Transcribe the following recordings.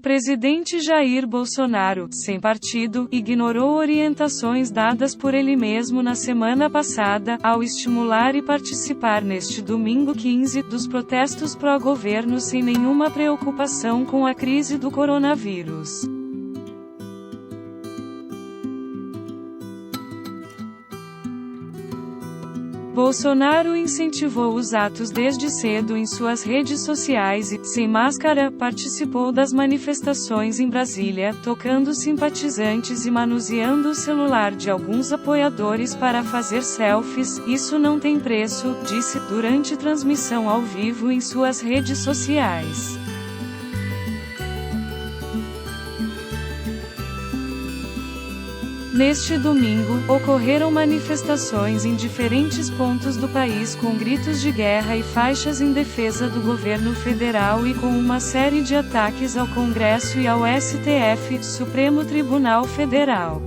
O presidente Jair Bolsonaro, sem partido, ignorou orientações dadas por ele mesmo na semana passada, ao estimular e participar neste domingo 15, dos protestos pró-governo sem nenhuma preocupação com a crise do coronavírus. Bolsonaro incentivou os atos desde cedo em suas redes sociais e, sem máscara, participou das manifestações em Brasília, tocando simpatizantes e manuseando o celular de alguns apoiadores para fazer selfies. Isso não tem preço, disse, durante transmissão ao vivo em suas redes sociais. Neste domingo, ocorreram manifestações em diferentes pontos do país com gritos de guerra e faixas em defesa do governo federal e com uma série de ataques ao Congresso e ao STF, Supremo Tribunal Federal.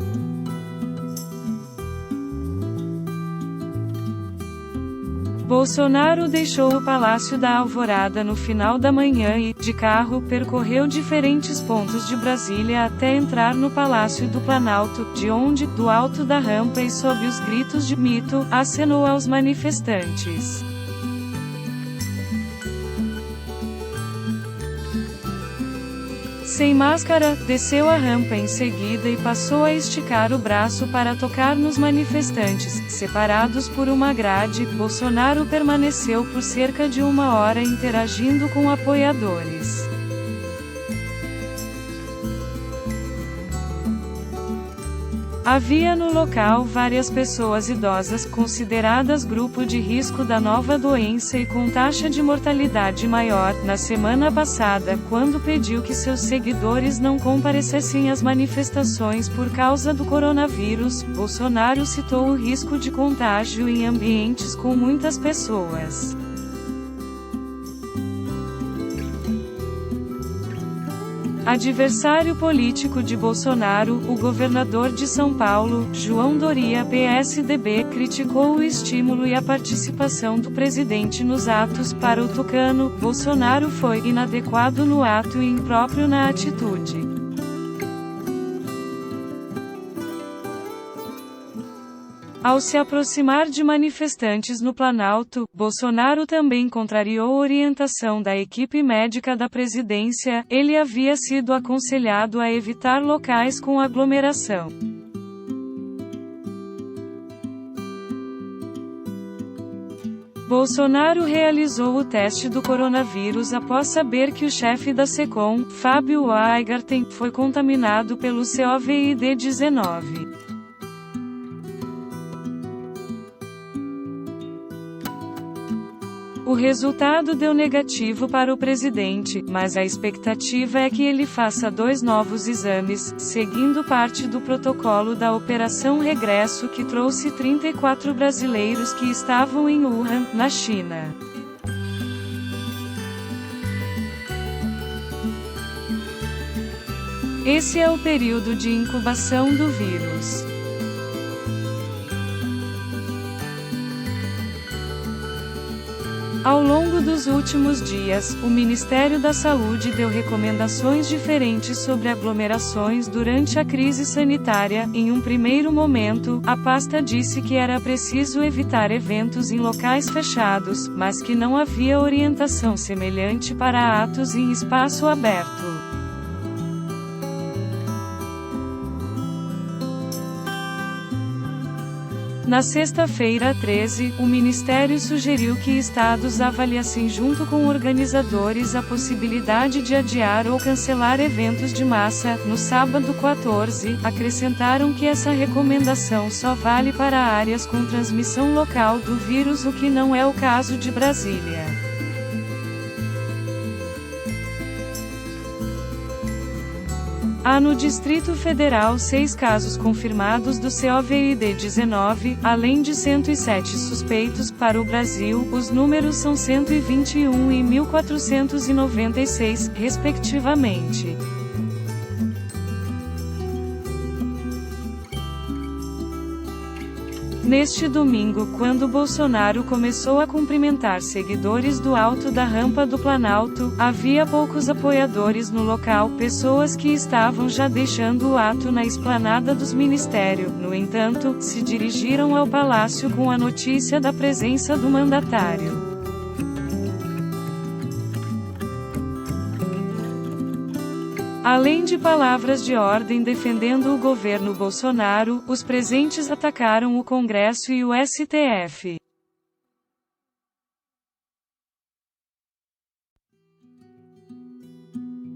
Bolsonaro deixou o Palácio da Alvorada no final da manhã e, de carro, percorreu diferentes pontos de Brasília até entrar no Palácio do Planalto, de onde, do alto da rampa e sob os gritos de "mito", acenou aos manifestantes. Sem máscara, desceu a rampa em seguida e passou a esticar o braço para tocar nos manifestantes. Separados por uma grade, Bolsonaro permaneceu por cerca de 1 hora interagindo com apoiadores. Havia no local várias pessoas idosas, consideradas grupo de risco da nova doença e com taxa de mortalidade maior. Na semana passada, quando pediu que seus seguidores não comparecessem às manifestações por causa do coronavírus, Bolsonaro citou o risco de contágio em ambientes com muitas pessoas. Adversário político de Bolsonaro, o governador de São Paulo, João Doria, PSDB, criticou o estímulo e a participação do presidente nos atos. Para o tucano, Bolsonaro foi inadequado no ato e impróprio na atitude. Ao se aproximar de manifestantes no Planalto, Bolsonaro também contrariou a orientação da equipe médica da presidência. Ele havia sido aconselhado a evitar locais com aglomeração. Bolsonaro realizou o teste do coronavírus após saber que o chefe da SECOM, Fábio Weingarten, foi contaminado pelo Covid-19. O resultado deu negativo para o presidente, mas a expectativa é que ele faça 2 novos exames, seguindo parte do protocolo da Operação Regresso que trouxe 34 brasileiros que estavam em Wuhan, na China. Esse é o período de incubação do vírus. Ao longo dos últimos dias, o Ministério da Saúde deu recomendações diferentes sobre aglomerações durante a crise sanitária. Em um primeiro momento, a pasta disse que era preciso evitar eventos em locais fechados, mas que não havia orientação semelhante para atos em espaço aberto. Na sexta-feira 13, o Ministério sugeriu que estados avaliassem junto com organizadores a possibilidade de adiar ou cancelar eventos de massa. No sábado 14, acrescentaram que essa recomendação só vale para áreas com transmissão local do vírus, o que não é o caso de Brasília. Há no Distrito Federal 6 casos confirmados do Covid-19, além de 107 suspeitos. Para o Brasil, os números são 121 e 1.496, respectivamente. Neste domingo, quando Bolsonaro começou a cumprimentar seguidores do alto da rampa do Planalto, havia poucos apoiadores no local, pessoas que estavam já deixando o ato na esplanada dos ministérios. No entanto, se dirigiram ao palácio com a notícia da presença do mandatário. Além de palavras de ordem defendendo o governo Bolsonaro, os presentes atacaram o Congresso e o STF.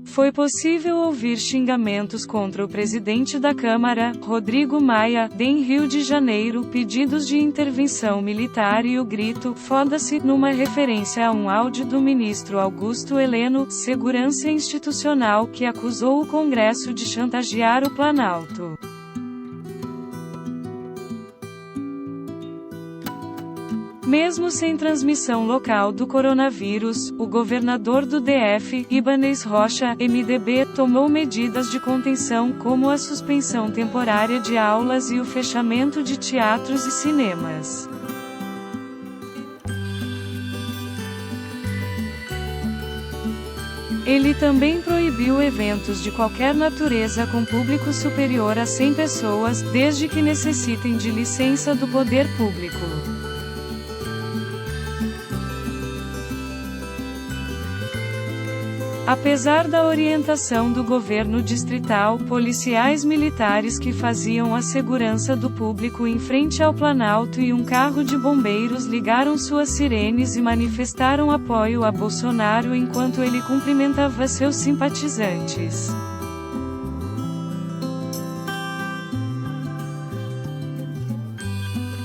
Foi possível ouvir xingamentos contra o presidente da Câmara, Rodrigo Maia, em Rio de Janeiro, pedidos de intervenção militar e o grito "foda-se", numa referência a um áudio do ministro Augusto Heleno, Segurança Institucional, que acusou o Congresso de chantagear o Planalto. Mesmo sem transmissão local do coronavírus, o governador do DF, Ibanez Rocha, MDB, tomou medidas de contenção como a suspensão temporária de aulas e o fechamento de teatros e cinemas. Ele também proibiu eventos de qualquer natureza com público superior a 100 pessoas, desde que necessitem de licença do poder público. Apesar da orientação do governo distrital, policiais militares que faziam a segurança do público em frente ao Planalto e um carro de bombeiros ligaram suas sirenes e manifestaram apoio a Bolsonaro enquanto ele cumprimentava seus simpatizantes.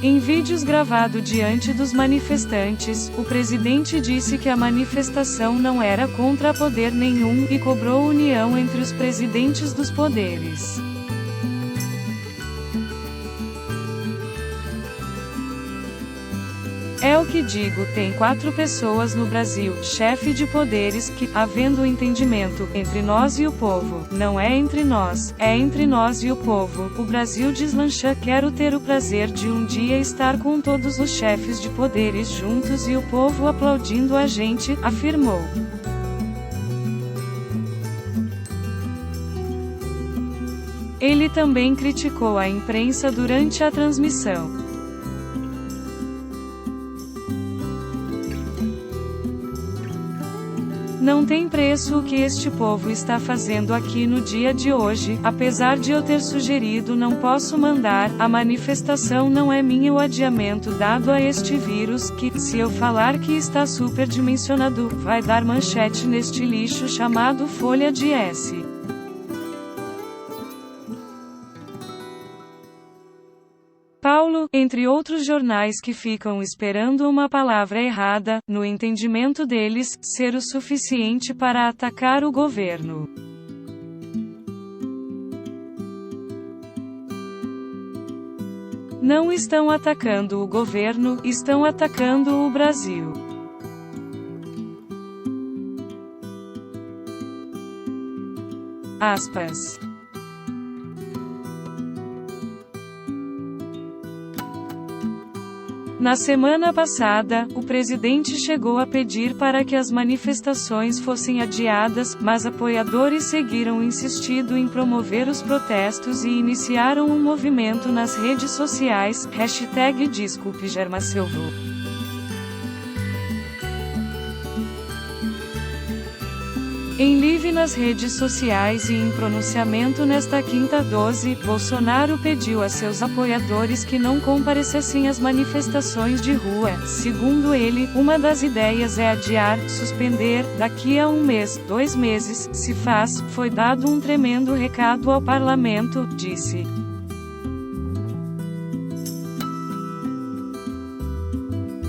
Em vídeos gravados diante dos manifestantes, o presidente disse que a manifestação não era contra poder nenhum, e cobrou união entre os presidentes dos poderes. É o que digo, tem 4 pessoas no Brasil, chefe de poderes, que, havendo entendimento, entre nós e o povo, não é entre nós, é entre nós e o povo, o Brasil deslancha. Quero ter o prazer de um dia estar com todos os chefes de poderes juntos e o povo aplaudindo a gente, afirmou. Ele também criticou a imprensa durante a transmissão. Não tem preço o que este povo está fazendo aqui no dia de hoje, apesar de eu ter sugerido não posso mandar, a manifestação não é minha. O adiamento dado a este vírus, que, se eu falar que está superdimensionado, vai dar manchete neste lixo chamado Folha de S. Paulo, entre outros jornais que ficam esperando uma palavra errada, no entendimento deles, ser o suficiente para atacar o governo. Não estão atacando o governo, estão atacando o Brasil. Aspas. Na semana passada, o presidente chegou a pedir para que as manifestações fossem adiadas, mas apoiadores seguiram insistindo em promover os protestos e iniciaram um movimento nas redes sociais, #DesculpeGermaSilva. Em live nas redes sociais e em pronunciamento nesta quinta 12, Bolsonaro pediu a seus apoiadores que não comparecessem às manifestações de rua. Segundo ele, uma das ideias é adiar, suspender, daqui a 1 mês, 2 meses, se faz. Foi dado um tremendo recado ao parlamento, disse.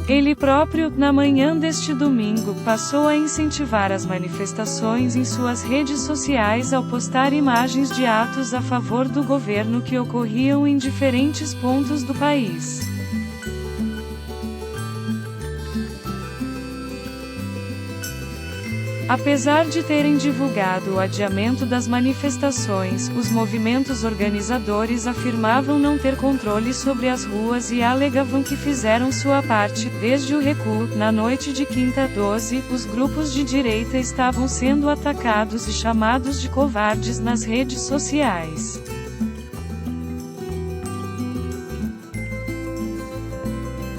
Ele próprio, na manhã deste domingo, passou a incentivar as manifestações em suas redes sociais ao postar imagens de atos a favor do governo que ocorriam em diferentes pontos do país. Apesar de terem divulgado o adiamento das manifestações, os movimentos organizadores afirmavam não ter controle sobre as ruas e alegavam que fizeram sua parte. Desde o recuo, na noite de quinta, 12, os grupos de direita estavam sendo atacados e chamados de covardes nas redes sociais.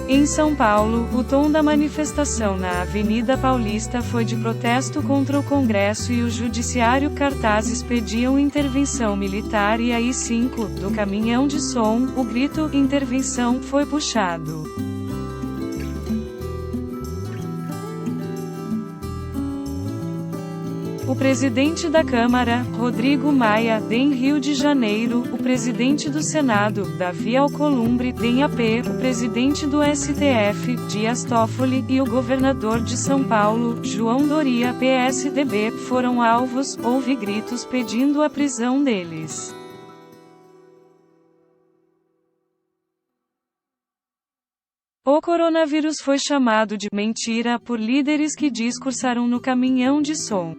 Em São Paulo, o tom da manifestação na Avenida Paulista foi de protesto contra o Congresso e o Judiciário. Cartazes pediam intervenção militar e aí do caminhão de som, o grito "intervenção" foi puxado. O presidente da Câmara, Rodrigo Maia, em Rio de Janeiro, o presidente do Senado, Davi Alcolumbre, em AP, o presidente do STF, Dias Toffoli, e o governador de São Paulo, João Doria, PSDB, foram alvos. Houve gritos pedindo a prisão deles. O coronavírus foi chamado de mentira por líderes que discursaram no caminhão de som.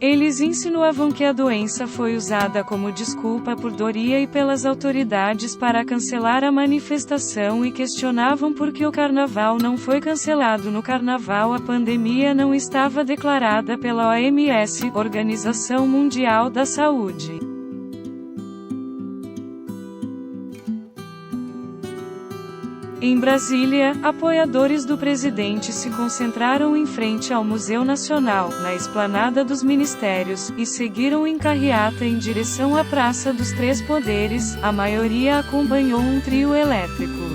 Eles insinuavam que a doença foi usada como desculpa por Doria e pelas autoridades para cancelar a manifestação e questionavam por que o carnaval não foi cancelado. No carnaval, a pandemia não estava declarada pela OMS, Organização Mundial da Saúde. Em Brasília, apoiadores do presidente se concentraram em frente ao Museu Nacional, na Esplanada dos Ministérios, e seguiram em carreata em direção à Praça dos Três Poderes. A maioria acompanhou um trio elétrico.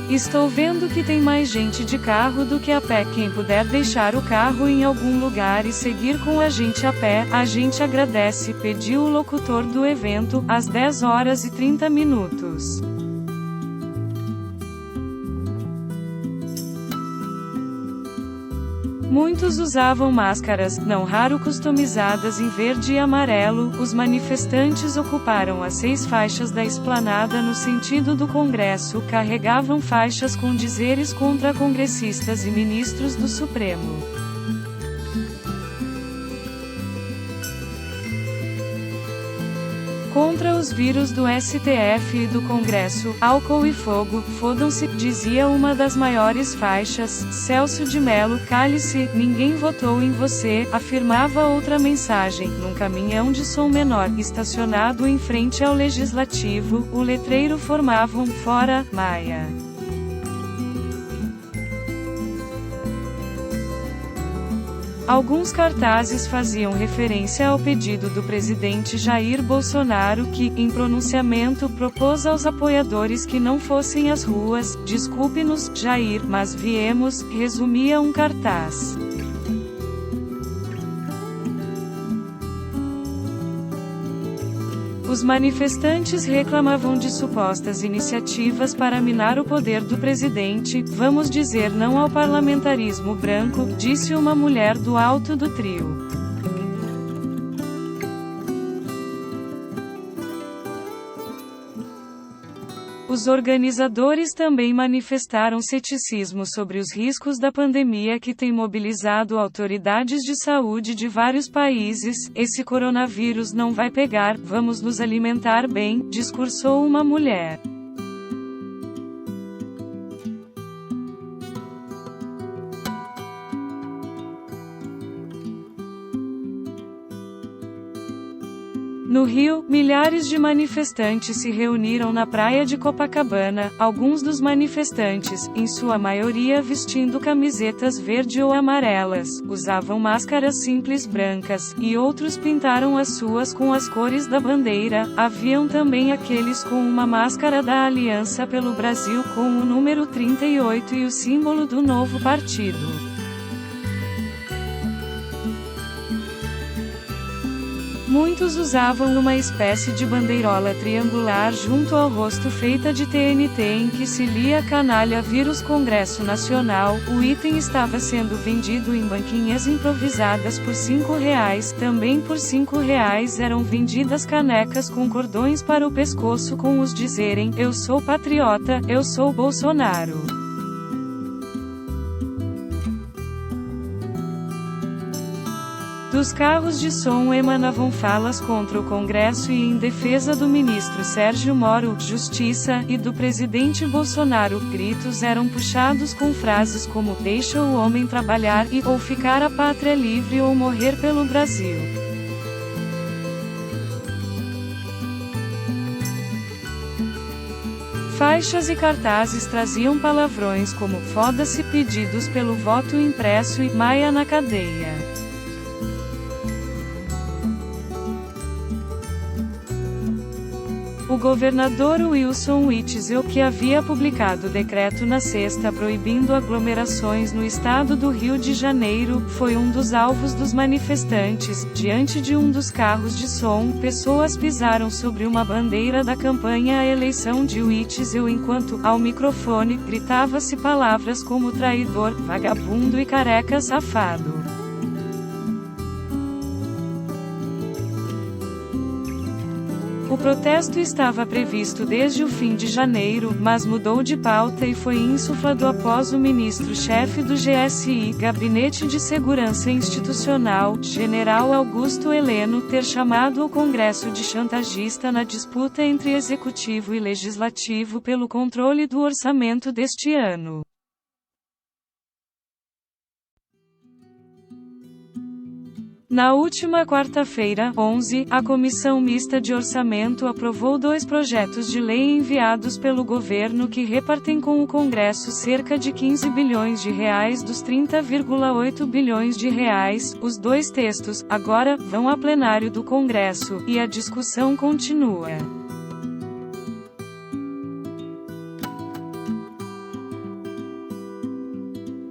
Estou vendo que tem mais gente de carro do que a pé. Quem puder deixar o carro em algum lugar e seguir com a gente a pé, a gente agradece, pediu o locutor do evento, às 10h30. Muitos usavam máscaras, não raro customizadas em verde e amarelo. Os manifestantes ocuparam as 6 faixas da esplanada no sentido do Congresso, carregavam faixas com dizeres contra congressistas e ministros do Supremo. Contra os vírus do STF e do Congresso, álcool e fogo, fodam-se, dizia uma das maiores faixas. Celso de Mello, cale-se, ninguém votou em você, afirmava outra mensagem. Num caminhão de som menor, estacionado em frente ao Legislativo, o letreiro formava um "Fora, Maia". Alguns cartazes faziam referência ao pedido do presidente Jair Bolsonaro que, em pronunciamento, propôs aos apoiadores que não fossem às ruas. "Desculpe-nos, Jair, mas viemos", resumia um cartaz. Os manifestantes reclamavam de supostas iniciativas para minar o poder do presidente. "Vamos dizer não ao parlamentarismo branco", disse uma mulher do alto do trio. Os organizadores também manifestaram ceticismo sobre os riscos da pandemia que tem mobilizado autoridades de saúde de vários países. "Esse coronavírus não vai pegar, vamos nos alimentar bem", discursou uma mulher. No Rio, milhares de manifestantes se reuniram na praia de Copacabana. Alguns dos manifestantes, em sua maioria vestindo camisetas verde ou amarelas, usavam máscaras simples brancas, e outros pintaram as suas com as cores da bandeira. Haviam também aqueles com uma máscara da Aliança pelo Brasil com o número 38 e o símbolo do novo partido. Muitos usavam uma espécie de bandeirola triangular junto ao rosto feita de TNT em que se lia "Canalha Vírus Congresso Nacional". O item estava sendo vendido em banquinhas improvisadas por R$5. Também por R$5 eram vendidas canecas com cordões para o pescoço com os dizerem "Eu sou patriota, eu sou Bolsonaro". Dos carros de som emanavam falas contra o Congresso e em defesa do ministro Sérgio Moro, Justiça, e do presidente Bolsonaro. Gritos eram puxados com frases como "Deixa o homem trabalhar" e "Ou ficar a pátria livre ou morrer pelo Brasil". Faixas e cartazes traziam palavrões como "Foda-se", pedidos pelo voto impresso e "Maia na cadeia". O governador Wilson Witzel, que havia publicado decreto na sexta proibindo aglomerações no estado do Rio de Janeiro, foi um dos alvos dos manifestantes. Diante de um dos carros de som, pessoas pisaram sobre uma bandeira da campanha à eleição de Witzel enquanto, ao microfone, gritava-se palavras como traidor, vagabundo e careca safado. O protesto estava previsto desde o fim de janeiro, mas mudou de pauta e foi insuflado após o ministro-chefe do GSI, Gabinete de Segurança Institucional, General Augusto Heleno, ter chamado o Congresso de chantagista na disputa entre Executivo e Legislativo pelo controle do orçamento deste ano. Na última quarta-feira, 11, a Comissão Mista de Orçamento aprovou 2 projetos de lei enviados pelo governo que repartem com o Congresso cerca de R$15 bilhões dos R$30,8 bilhões. Os 2 textos, agora, vão a plenário do Congresso, e a discussão continua.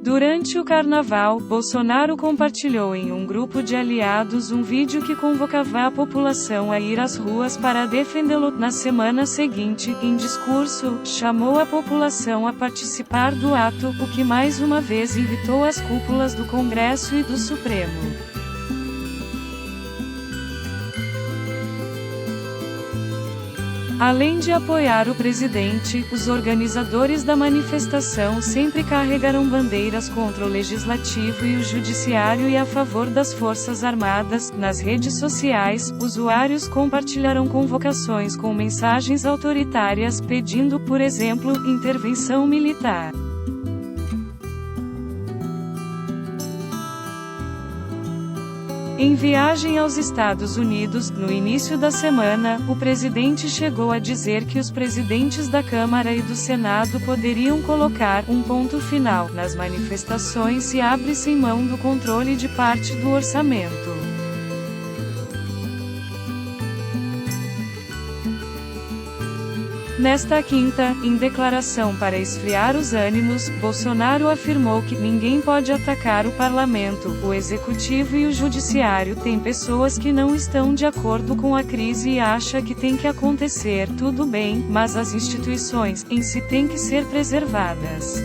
Durante o carnaval, Bolsonaro compartilhou em um grupo de aliados um vídeo que convocava a população a ir às ruas para defendê-lo. Na semana seguinte, em discurso, chamou a população a participar do ato, o que mais uma vez irritou as cúpulas do Congresso e do Supremo. Além de apoiar o presidente, os organizadores da manifestação sempre carregaram bandeiras contra o Legislativo e o Judiciário e a favor das Forças Armadas. Nas redes sociais, usuários compartilharam convocações com mensagens autoritárias, pedindo, por exemplo, intervenção militar. Em viagem aos Estados Unidos, no início da semana, o presidente chegou a dizer que os presidentes da Câmara e do Senado poderiam colocar um ponto final nas manifestações se abrissem mão do controle de parte do orçamento. Nesta quinta, em declaração para esfriar os ânimos, Bolsonaro afirmou que ninguém pode atacar o parlamento, o executivo e o judiciário. Tem pessoas que não estão de acordo com a crise e acham que tem que acontecer, tudo bem, mas as instituições, em si, têm que ser preservadas.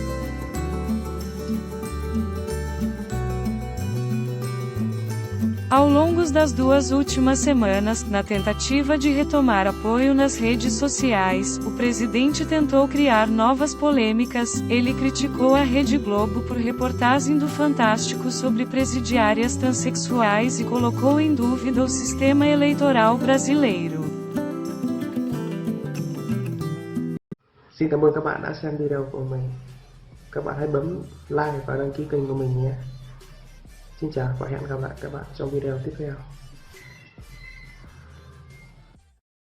Ao longo das 2 últimas semanas, na tentativa de retomar apoio nas redes sociais, o presidente tentou criar novas polêmicas. Ele criticou a Rede Globo por reportagem do Fantástico sobre presidiárias transexuais e colocou em dúvida o sistema eleitoral brasileiro. Xin cảm ơn các bạn đã xem video của mình. Các bạn hãy bấm like và đăng ký kênh của mình nhé. Xin chào và hẹn gặp lại các bạn trong video tiếp theo.